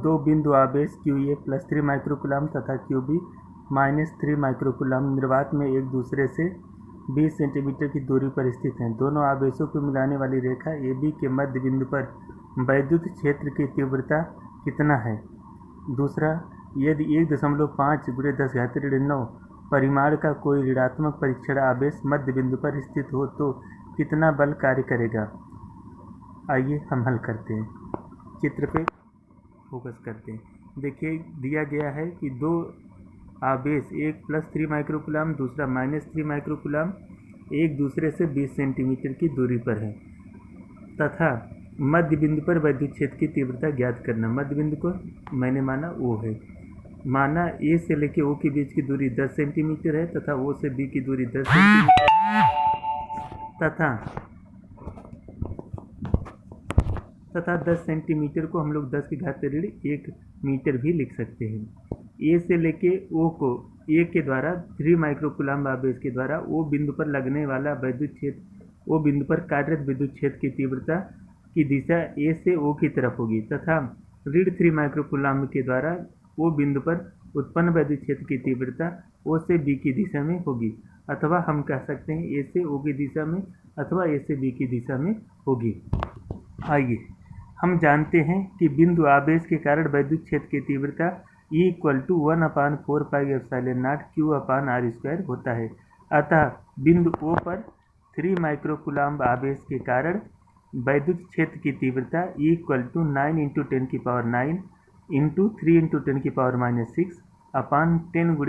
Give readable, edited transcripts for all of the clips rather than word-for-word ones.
दो बिंदु आवेश QA प्लस 3 माइक्रोकुलाम तथा QB माइनस 3 माइक्रोकुलाम निर्वात में एक दूसरे से 20 सेंटीमीटर की दूरी पर स्थित हैं। दोनों आवेशों को मिलाने वाली रेखा AB के मध्य बिंदु पर वैद्युत क्षेत्र की तीव्रता कितना है। दूसरा, यदि 1.5 × 10⁻⁹ परिमाण का कोई ऋणात्मक परीक्षण आवेश मध्य बिंदु पर स्थित हो तो कितना बल कार्य करेगा। आइए हम हल करते हैं, चित्र पे फोकस करते हैं। देखिए दिया गया है कि दो आवेश, एक +3 माइक्रोकुलाम दूसरा -3 माइक्रोकुलाम, एक दूसरे से 20 सेंटीमीटर की दूरी पर है तथा मध्य बिंदु पर विद्युत क्षेत्र की तीव्रता ज्ञात करना। मध्य बिंदु को मैंने माना O है। माना A से लेके O के बीच की दूरी 10 सेंटीमीटर है तथा O से B की दूरी 10 सेंटीमीटर तथा 10 सेंटीमीटर को हम लोग 10⁻⁻1 मीटर भी लिख सकते हैं। A से लेके O को A के द्वारा 3 माइक्रोकुलाम आवेश के द्वारा O बिंदु पर लगने वाला विद्युत क्षेत्र, O बिंदु पर कार्यरत विद्युत क्षेत्र की तीव्रता की दिशा A से O की तरफ होगी तथा ऋण 3 माइक्रोकुलाम के द्वारा O बिंदु पर उत्पन्न विद्युत क्षेत्र की तीव्रता O से B की दिशा में होगी, अथवा हम कह सकते हैं A से O की दिशा में अथवा A से B की दिशा में होगी। आइए हम जानते हैं कि बिंदु आवेश के कारण विद्युत क्षेत्र की तीव्रता E = 1/4πε0 Q/r² होता है। अतः बिंदु O पर 3 माइक्रोकुलाम आवेश के कारण विद्युत क्षेत्र की तीव्रता E = 9 × 10⁹ × 3 × 10⁻⁻6 अपान 10 ×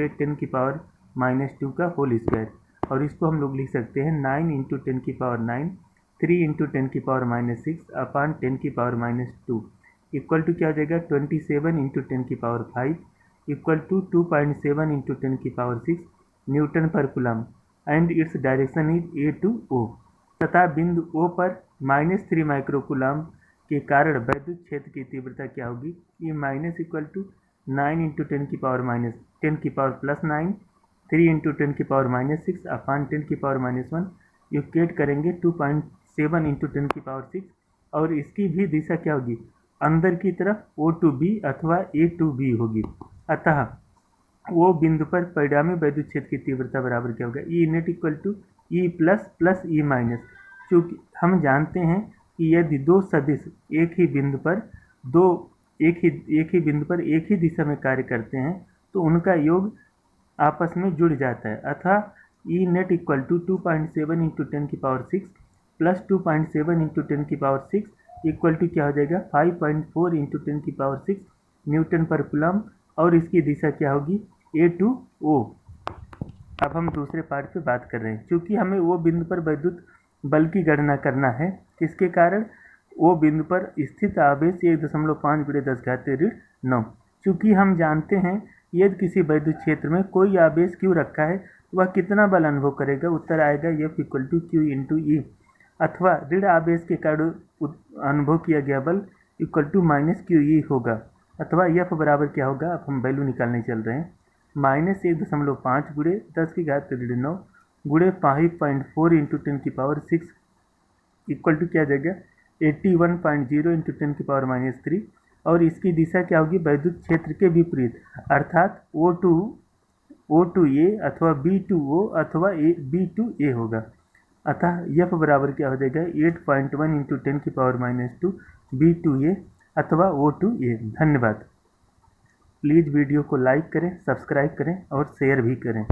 10⁻², और इसको हम लोग लिख सकते हैं 9 × 10⁹ 3 × 10⁻6 अपान 10⁻² इक्वल टू क्या हो जाएगा 27 × 10⁵ इक्वल टू 2.7 × 10⁶ न्यूटन पर coulomb and its direction is A to O। तथा बिंदु O पर -3 माइक्रोकुलाम के कारण विद्युत क्षेत्र की तीव्रता क्या होगी। E minus equal to 9 × 10⁻9 3 × 10⁻6 upon 10⁻1 equate करेंगे 2.7 × 10⁶, और इसकी भी दिशा क्या होगी, अंदर की तरफ O to B अथवा A to B होगी। अतः O बिंदु पर परिणामी विद्युत क्षेत्र की तीव्रता बराबर क्या होगा, E net equal to E plus E minus. चूँकि हम जानते हैं कि यदि दो सदिश एक ही बिंदु पर एक ही दिशा में कार्य करते हैं तो उनका योग आपस में जुड़ जाता है। अतः E net equal to 2.7 × 10⁶ plus 2.7 × 10⁶ equal to क्या हो जाएगा 5.4 × 10⁶ न्यूटन पर कूलम, और इसकी दिशा क्या होगी A to O। अब हम दूसरे पार्ट पे बात कर रहे हैं। क्योंकि हमें O बिंदु पर विद्युत बल की गणना करना है, किसके कारण, O बिंदु पर स्थित आवेश 1.5 × 10⁻⁹ चूँकि हम जानते हैं यदि किसी विद्युत क्षेत्र में कोई आवेश Q रखा है तो वह कितना बल अनुभव करेगा। उत्तर आएगा F = Q × E, अथवा ऋण आवेश के कारण अनुभव किया गया बल इक्वल टू -QE होगा, अथवा F बराबर क्या होगा, अब हम वैल्यू निकालने चल रहे हैं। -1.5 × 10⁻⁴ × 5.4 × 10⁶ इक्वल टू क्या जाएगा 81.0 × 10⁻³ और इसकी दिशा क्या होगी विद्युत क्षेत्र के विपरीत, अर्थात O to A अथवा B to O अथवा B to A होगा। अतः F बराबर क्या हो जाएगा 8.1 × 10⁻² B to A अथवा O to A। धन्यवाद। प्लीज़ वीडियो को लाइक करें, सब्सक्राइब करें और शेयर भी करें।